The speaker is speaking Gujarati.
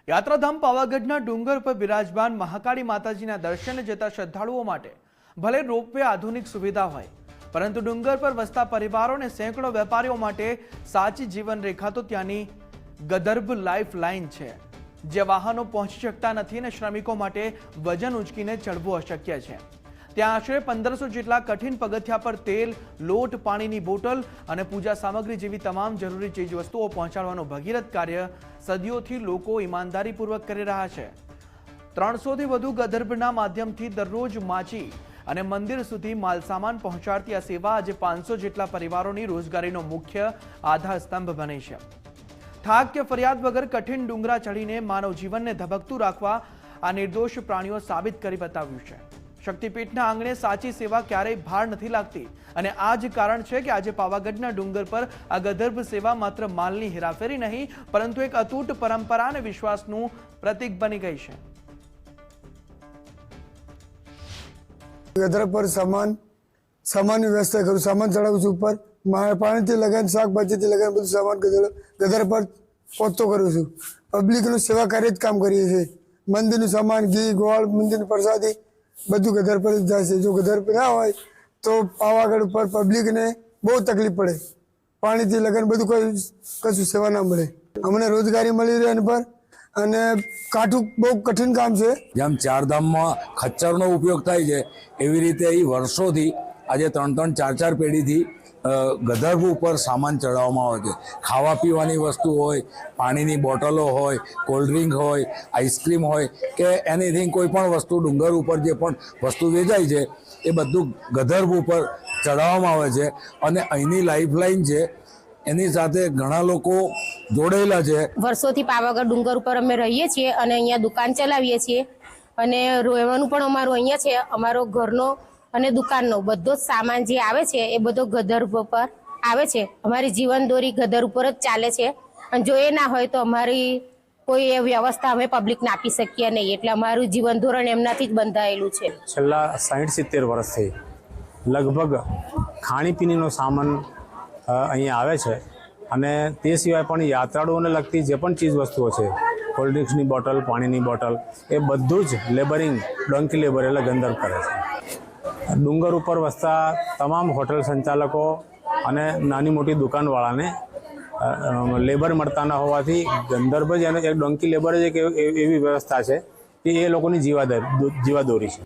યાત્રાધામ પાવાગઢના ડુંગર પર બિરાજમાન મહાકાળી માતાજીના દર્શને જતા શ્રદ્ધાળુઓ માટે ભલે રોપવે આધુનિક સુવિધા હોય, પરંતુ ડુંગર પર વસતા પરિવારો અને સેંકડો વેપારીઓ માટે સાચી જીવન રેખા તો ત્યાંની ગદર્ભ લાઇફ લાઇન છે, જે વાહનો પહોંચી શકતા નથી અને શ્રમિકો માટે વજન ઉંચકીને ચડવું અશક્ય છે। ત્યાં આશરે 1500 જેટલા કઠિન પગથિયા પર તેલ, લોટ, પાણીની બોટલ અને પૂજા સામગ્રી જેવી તમામ જરૂરી ચીજ વસ્તુઓ પહોંચાડવાનું ભગીરથ કાર્ય સદીઓથી લોકો ઈમાનદારીપૂર્વક કરી રહ્યા છે। 300થી વધુ ગદર્ભના માધ્યમથી દરરોજ માચી અને મંદિર સુધી માલસામાન પહોંચાડતી આ સેવા આજે 500 જેટલા પરિવારોની રોજગારીનો મુખ્ય આધાર સ્તંભ બની છે। થાક કે ફરિયાદ વગર કઠિન ડુંગરા ચડીને માનવ જીવનને ધબકતું રાખવા આ નિર્દોષ પ્રાણીઓ સાબિત કરી બતાવ્યું છે। શક્તિપીઠના આંગણે સાચી સેવા ક્યારેય ભાર નથી લાગતી અને આ જ કારણ છે કે આજે પાવાગઢના ડુંગર પર આ ગદર્ભ સેવા માત્ર માલની હેરાફેરી નહીં, પરંતુ એક અતૂટ પરંપરા અને વિશ્વાસનું પ્રતીક બની ગઈ છે। ગદર પર સામાનની વ્યવસ્થા કરું, સામાન ચડાવું છું ઉપર, પાણીથી લગાવીને શાકભાજીથી લગાવીને બધું સામાન ગદર પર પહોંચતો કરું છું। પબ્લિકનું સેવા કાર્ય જ કામ કરીએ છીએ। મંદિરનું સામાન, ઘી, ગોળ, મંદિરની પ્રસાદી બધું ગદર પર જ જાય છે। જો ગદર પર ના હોય તો પાવાગઢ ઉપર પબ્લિકને બહુ તકલીફ પડે, પાણીથી લગાવીને બધું કશું સેવા ના મળે। અમને રોજગારી મળી રહે એના પર, અને કાઠું બહુ કઠિન કામ છે। જેમ ચારધામમાં ખચ્ચરનો ઉપયોગ થાય છે, એવી રીતે અહીં વર્ષોથી આજે 3-3, 4-4 પેઢીથી ગદર્ભ ઉપર સામાન ચડાવવામાં આવે છે। ખાવા પીવાની વસ્તુ હોય, પાણીની બોટલો હોય, કોલ્ડ્રિંક હોય, આઈસ્ક્રીમ હોય કે એનીથિંગ, કોઈ પણ વસ્તુ ડુંગર ઉપર જે પણ વસ્તુ વેચાય છે એ બધું ગદર્ભ ઉપર ચડાવવામાં આવે છે। અને અહીંની લાઈફલાઈન છે, એની સાથે ઘણા લોકો જોડાયેલા છે। વર્ષોથી પાવાગઢ ડુંગર ઉપર અમે રહીએ છીએ અને અહીંયા દુકાન ચલાવીએ છીએ, અને રહેવાનું પણ અમારું અહીંયા છે। અમારો ઘરનો અને દુકાનનો બધો જ સામાન જે આવે છે એ બધો ગદર્ભ પર આવે છે। અમારી જીવનદોરી ગદર ઉપર જ ચાલે છે, અને જો એ ના હોય તો અમારી કોઈ એ વ્યવસ્થા અમે પબ્લિકને આપી શકીએ નહીં, એટલે અમારું જીવન ધોરણ એમનાથી જ બંધાયેલું છે। છેલ્લા 60-70 વર્ષથી લગભગ ખાણીપીણીનો સામાન અહીંયા આવે છે, અને તે સિવાય પણ યાત્રાળુઓને લગતી જે પણ ચીજ વસ્તુઓ છે, કોલ્ડ્રિંક્સની બોટલ, પાણીની બોટલ, એ બધું જ લેબરિંગ, ડોંકી લેબર એટલે ગંદર્ભ કરે છે। ડુંગર ઉપર વસતા તમામ હોટલ સંચાલકો અને નાની મોટી દુકાનવાળાને લેબર મળતા ન હોવાથી ગંદર્ભ જ, એક ડોંકી લેબર જ એક એવી વ્યવસ્થા છે કે એ લોકોની જીવાદોરી છે।